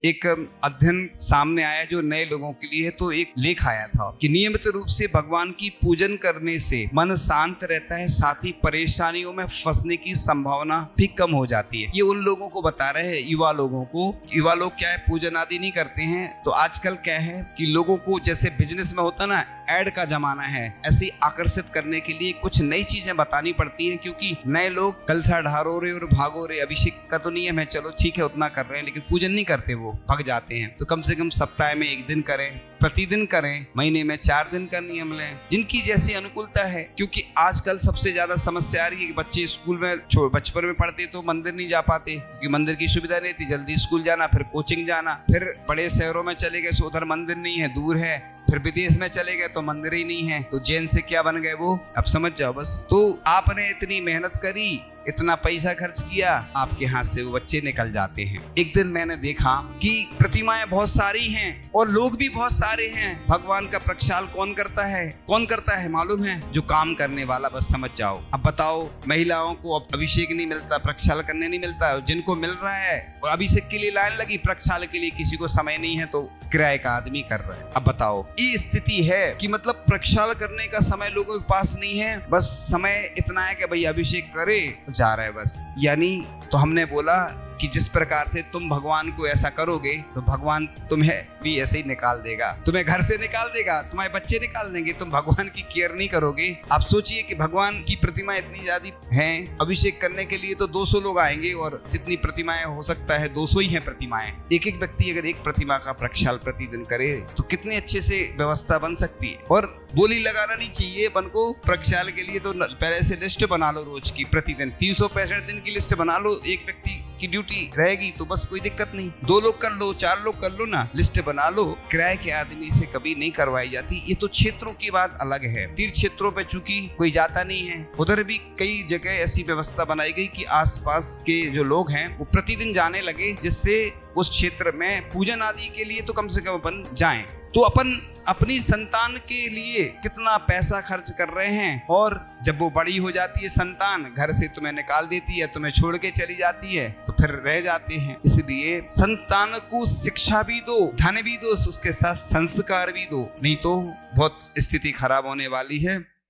एक अध्ययन सामने आया जो नए लोगों के लिए, तो एक लेख आया था कि नियमित रूप से भगवान की पूजन करने से मन शांत रहता है, साथ ही परेशानियों में फंसने की संभावना भी कम हो जाती है। ये उन लोगों को बता रहे हैं, युवा लोगों को। युवा लोग क्या है, पूजन आदि नहीं करते हैं। तो आजकल क्या है कि लोगों को जैसे बिजनेस में होता ना, एड का जमाना है, ऐसे आकर्षित करने के लिए कुछ नई चीजें बतानी पड़ती हैं, क्योंकि नए लोग कलसा ढारो रहे और भागो रहे। अभिषेक का तो नियम है, चलो ठीक है उतना कर रहे हैं, लेकिन पूजन नहीं करते, वो भग जाते हैं। तो कम से कम सप्ताह में 1 दिन करें, प्रतिदिन करें, महीने में 4 दिन का नियम लें, जिनकी जैसी अनुकूलता है। क्योंकि आजकल सबसे ज्यादा समस्या आ रही है कि बच्चे स्कूल में बचपन में पढ़ते तो मंदिर नहीं जा पाते, क्योंकि मंदिर की सुविधा नहीं थी। जल्दी स्कूल जाना, फिर कोचिंग जाना, फिर बड़े शहरों में चले गए तो उधर मंदिर नहीं है, दूर है, फिर विदेश में चले गए तो मंदिर ही नहीं है, तो जैन से क्या बन गए वो, अब समझ जाओ बस। तो आपने इतनी मेहनत करी, इतना पैसा खर्च किया, आपके हाथ से वो बच्चे निकल जाते हैं। एक दिन मैंने देखा कि प्रतिमाएं बहुत सारी हैं और लोग भी बहुत सारे हैं। भगवान का प्रक्षाल कौन करता है? कौन करता है मालूम है? जो काम करने वाला, बस समझ जाओ। अब बताओ, महिलाओं को अब अभिषेक नहीं मिलता, प्रक्षाल करने नहीं मिलता, जिनको मिल रहा है और अभिषेक के लिए लाइन लगी, प्रक्षाल के लिए किसी को समय नहीं है, तो किराए का आदमी कर रहा है। अब बताओ, ये स्थिति है कि मतलब प्रक्षाल करने का समय लोगों के पास नहीं है, बस समय इतना है कि भाई अभिषेक करे जा रहा है बस। यानी तो हमने बोला कि जिस प्रकार से तुम भगवान को ऐसा करोगे तो भगवान तुम्हें भी ऐसे ही निकाल देगा, तुम्हें घर से निकाल देगा, तुम्हारे बच्चे निकाल देंगे। तुम भगवान की केयर नहीं करोगे। आप सोचिए कि भगवान की प्रतिमा इतनी ज्यादा हैं, अभिषेक करने के लिए तो 200 लोग आएंगे और जितनी प्रतिमाएं हो सकता है 200 ही हैं प्रतिमाएं। एक एक व्यक्ति अगर एक प्रतिमा का प्रक्षाल प्रतिदिन करे तो कितने अच्छे से व्यवस्था बन सकती है। और बोली लगाना नहीं चाहिए अपन को प्रक्षाल के लिए, तो पहले से लिस्ट बना लो रोज की, प्रतिदिन 365 दिन की लिस्ट बना लो। एक व्यक्ति की ड्यूटी रहेगी तो बस कोई दिक्कत नहीं, 2 लोग कर लो, 4 लोग कर लो ना, लिस्ट बना लो। किराए के आदमी से कभी नहीं करवाई जाती। ये तो क्षेत्रों की बात अलग है। तीर्थ क्षेत्रों पे चूंकि कोई जाता नहीं है, उधर भी कई जगह ऐसी व्यवस्था बनाई गई कि आसपास के जो लोग हैं वो प्रतिदिन जाने लगे, जिससे उस क्षेत्र में पूजन आदि के लिए तो कम से कम अपन जाएं। तो अपन अपनी संतान के लिए कितना पैसा खर्च कर रहे हैं, और जब वो बड़ी हो जाती है संतान, घर से तुम्हें निकाल देती है, तुम्हें छोड़ के चली जाती है, तो फिर रह जाते हैं। इसलिए संतान को शिक्षा भी दो, धन भी दो, उसके साथ संस्कार भी दो, नहीं तो बहुत स्थिति खराब होने वाली है।